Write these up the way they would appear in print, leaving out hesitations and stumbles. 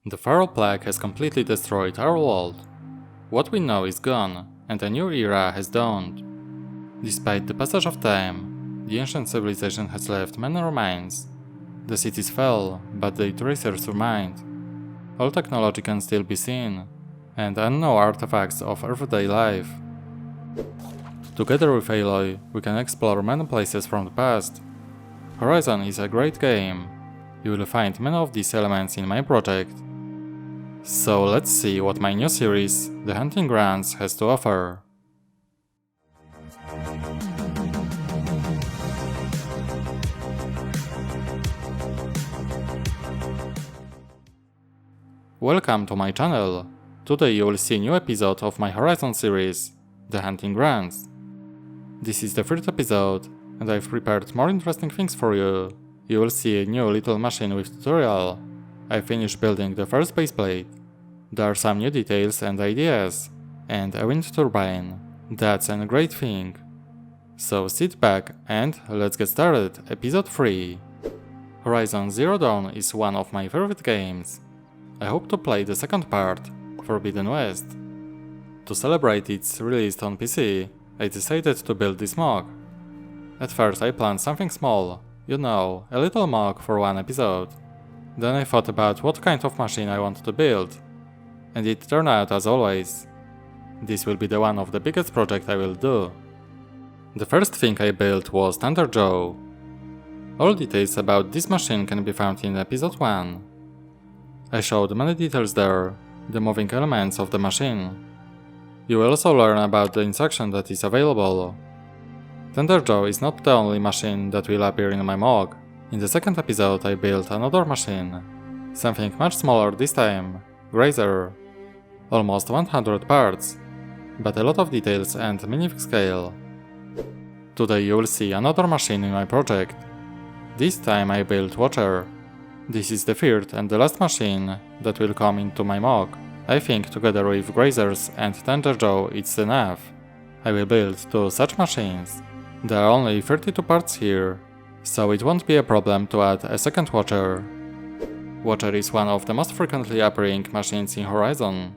The Pharaoh plague has completely destroyed our world. What we know is gone, and a new era has dawned. Despite the passage of time, the ancient civilization has left many remains. The cities fell, but the tracers remained. All technology can still be seen, and unknown artifacts of everyday life. Together with Aloy, we can explore many places from the past. Horizon is a great game. You will find many of these elements in my project. So let's see what my new series, The Hunting Grounds, has to offer. Welcome to my channel. Today you will see a new episode of my Horizon series, The Hunting Grounds. This is the third episode, and I've prepared more interesting things for you. You will see a new little machine with tutorial. I finished building the first baseplate. There are some new details and ideas, and a wind turbine. That's a great thing. So sit back and let's get started. Episode 3. Horizon Zero Dawn is one of my favorite games. I hope to play the second part, Forbidden West. To celebrate its release on PC, I decided to build this MOC. At first I planned something small, you know, a little MOC for one episode. Then I thought about what kind of machine I want to build. And it turned out as always. This will be the one of the biggest project I will do. The first thing I built was Thunderjaw. All details about this machine can be found in episode 1. I showed many details there, the moving elements of the machine. You will also learn about the instruction that is available. Thunderjaw is not the only machine that will appear in my MOC. In the second episode I built another machine. Something much smaller this time, Grazer. Almost 100 parts, but a lot of details and minifig scale. Today you will see another machine in my project. This time I built Watcher. This is the third and the last machine that will come into my MOC. I think together with Grazers and Thunderjaw it's enough. I will build 2 such machines. There are only 32 parts here, so it won't be a problem to add a second Watcher. Watcher is one of the most frequently appearing machines in Horizon.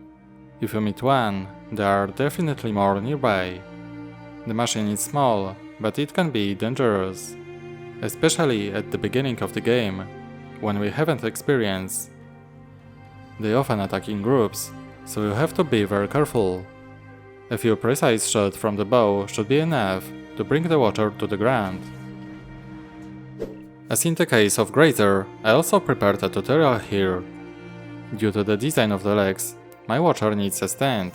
If you meet one, there are definitely more nearby. The machine is small, but it can be dangerous, especially at the beginning of the game, when we haven't experience. They often attack in groups, so you have to be very careful. A few precise shots from the bow should be enough to bring the Watcher to the ground. As in the case of Grazer, I also prepared a tutorial here. Due to the design of the legs, my Watcher needs a stand,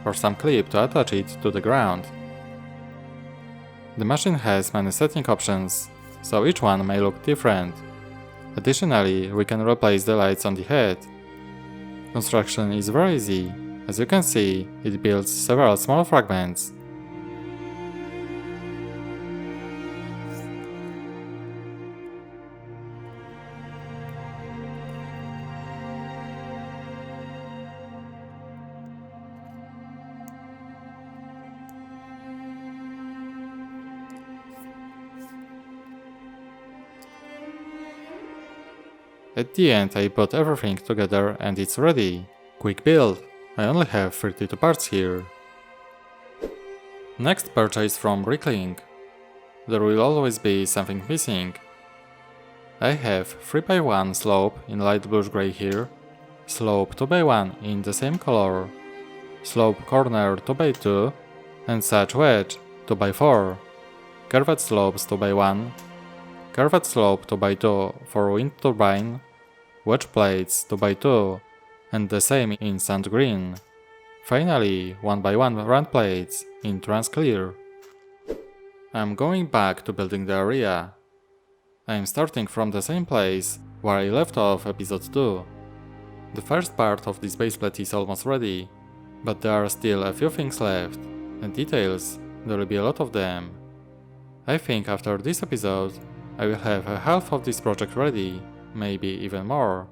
or some clip to attach it to the ground. The machine has many setting options, so each one may look different. Additionally, we can replace the lights on the head. Construction is very easy. As you can see, it builds several small fragments. At the end I put everything together and it's ready. Quick build. I only have 32 parts here. Next purchase from Bricklink. There will always be something missing. I have 3x1 slope in light bluish grey here, slope 2x1 in the same color, slope corner 2x2, and such wedge 2x4, curved slopes 2x1, curved slope 2x2 for wind turbine, wedge plates 2x2, and the same in sand green. Finally, 1x1 round plates in trans clear. I'm going back to building the area. I'm starting from the same place where I left off episode 2. The first part of this baseplate is almost ready, but there are still a few things left, and details, there will be a lot of them. I think after this episode, I will have a half of this project ready, maybe even more.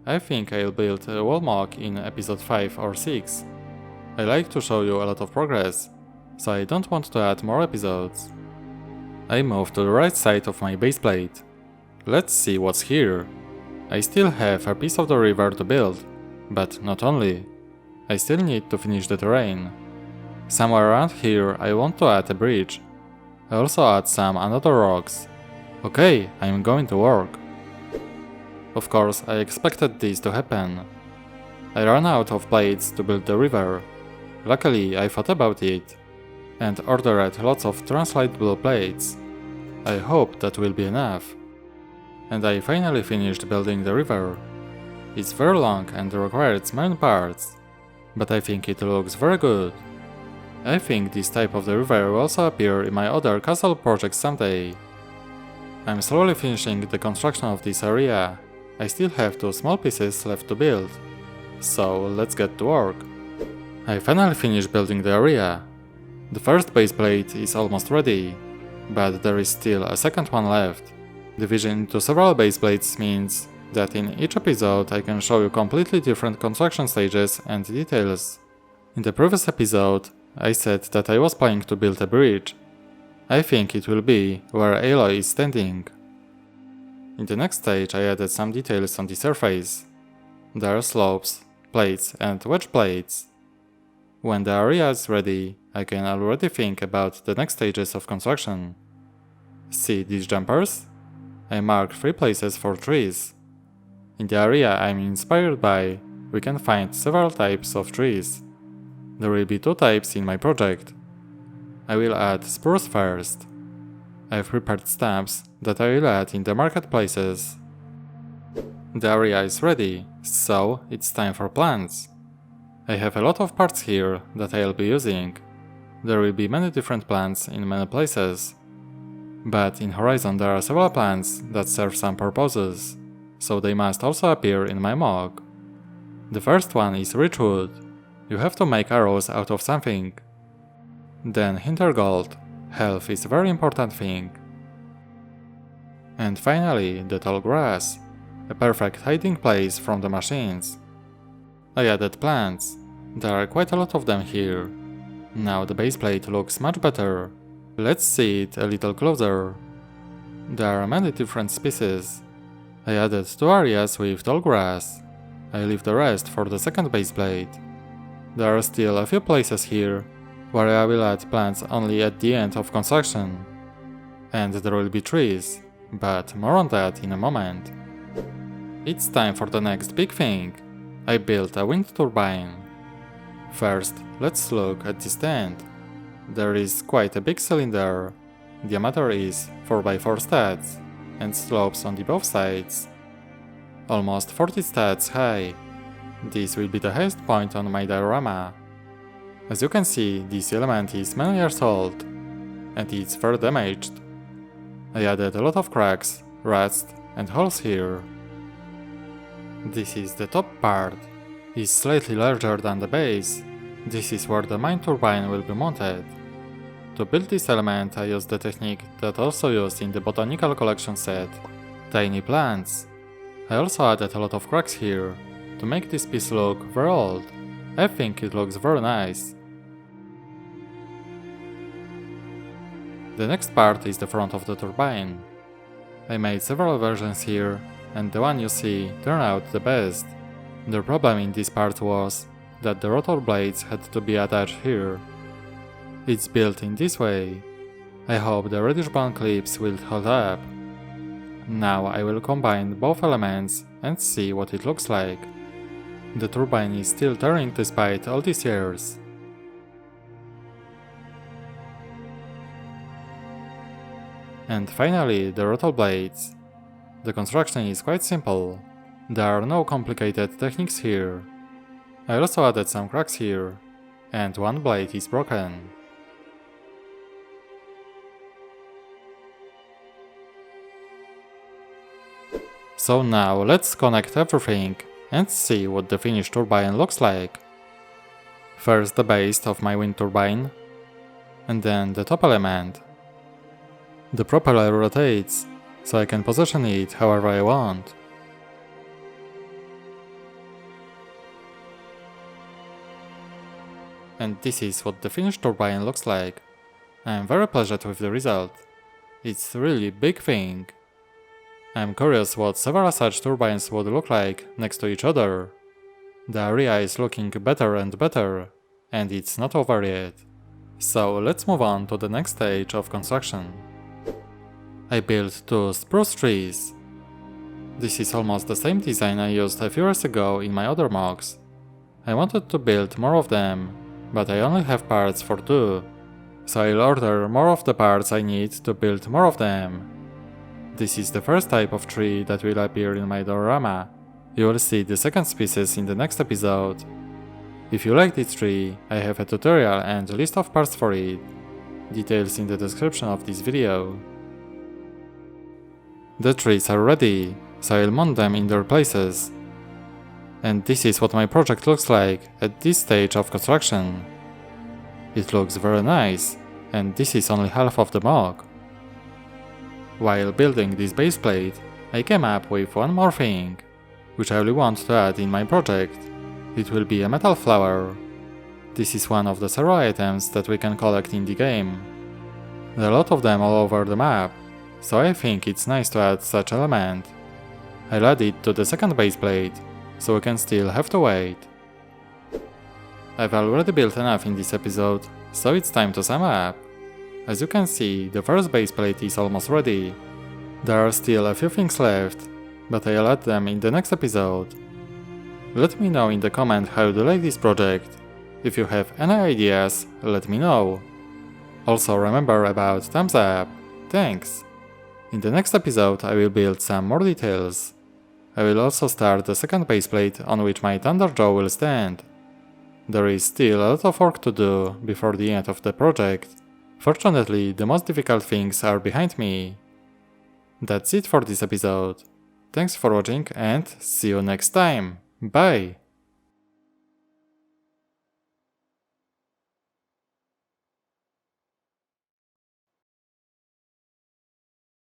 I think I'll build a wall MOC in episode 5 or 6. I like to show you a lot of progress, so I don't want to add more episodes. I move to the right side of my baseplate. Let's see what's here. I still have a piece of the river to build, but not only. I still need to finish the terrain. Somewhere around here I want to add a bridge. I also add some another rocks. Okay, I'm going to work. Of course, I expected this to happen. I ran out of plates to build the river. Luckily, I thought about it and ordered lots of translatable plates. I hope that will be enough. And I finally finished building the river. It's very long and requires many parts, but I think it looks very good. I think this type of the river will also appear in my other castle projects someday. I'm slowly finishing the construction of this area. I still have 2 small pieces left to build, so let's get to work. I finally finished building the area. The first base plate is almost ready, but there is still a second one left. Division into several base plates means that in each episode I can show you completely different construction stages and details. In the previous episode, I said that I was planning to build a bridge. I think it will be where Aloy is standing. In the next stage I added some details on the surface. There are slopes, plates and wedge plates. When the area is ready, I can already think about the next stages of construction. See these jumpers? I marked 3 places for trees. In the area I'm inspired by, we can find several types of trees. There will be 2 types in my project. I will add spruce first. I've prepared stamps that I will add in the marketplaces. The area is ready, so it's time for plants. I have a lot of parts here that I'll be using. There will be many different plants in many places. But in Horizon there are several plants that serve some purposes, so they must also appear in my MOC. The first one is richwood. You have to make arrows out of something. Then hintergold. Health is a very important thing. And finally, the tall grass, a perfect hiding place from the machines. I added plants. There are quite a lot of them here. Now the base plate looks much better. Let's see it a little closer. There are many different species. I added 2 areas with tall grass. I leave the rest for the second base plate. There are still a few places here where I will add plants only at the end of construction. And there will be trees, but more on that in a moment. It's time for the next big thing. I built a wind turbine. First, let's look at the stand. There is quite a big cylinder. Diameter is 4x4 stats and slopes on the both sides. Almost 40 stats high. This will be the highest point on my diorama. As you can see, this element is many years old and it's very damaged. I added a lot of cracks, rust and holes here. This is the top part. It's slightly larger than the base. This is where the main turbine will be mounted. To build this element I used the technique that also used in the botanical collection set, tiny plants. I also added a lot of cracks here, to make this piece look very old. I think it looks very nice. The next part is the front of the turbine. I made several versions here, and the one you see turned out the best. The problem in this part was that the rotor blades had to be attached here. It's built in this way. I hope the reddish brown clips will hold up. Now I will combine both elements and see what it looks like. The turbine is still turning despite all these years. And finally, the rotor blades. The construction is quite simple. There are no complicated techniques here. I also added some cracks here, and one blade is broken. So now let's connect everything and see what the finished turbine looks like. First the base of my wind turbine, and then the top element. The propeller rotates, so I can position it however I want. And this is what the finished turbine looks like. I am very pleased with the result. It's really big thing. I'm curious what several such turbines would look like next to each other. The area is looking better and better, and it's not over yet. So let's move on to the next stage of construction. I built 2 spruce trees. This is almost the same design I used a few years ago in my other MOCs. I wanted to build more of them, but I only have parts for 2, so I'll order more of the parts I need to build more of them. This is the first type of tree that will appear in my diorama. You will see the second species in the next episode. If you like this tree, I have a tutorial and a list of parts for it. Details in the description of this video. The trees are ready, so I'll mount them in their places. And this is what my project looks like at this stage of construction. It looks very nice, and this is only half of the MOC. While building this base plate, I came up with one more thing, which I really want to add in my project. It will be a metal flower. This is one of the several items that we can collect in the game. There are a lot of them all over the map, so I think it's nice to add such element. I'll add it to the second base plate, so we can still have to wait. I've already built enough in this episode, so it's time to sum up. As you can see, the first base plate is almost ready. There are still a few things left, but I'll add them in the next episode. Let me know in the comment how you like this project. If you have any ideas, let me know. Also remember about thumbs up. Thanks! In the next episode I will build some more details. I will also start the second base plate on which my Thunderjaw will stand. There is still a lot of work to do before the end of the project. Fortunately, the most difficult things are behind me. That's it for this episode. Thanks for watching and see you next time. Bye!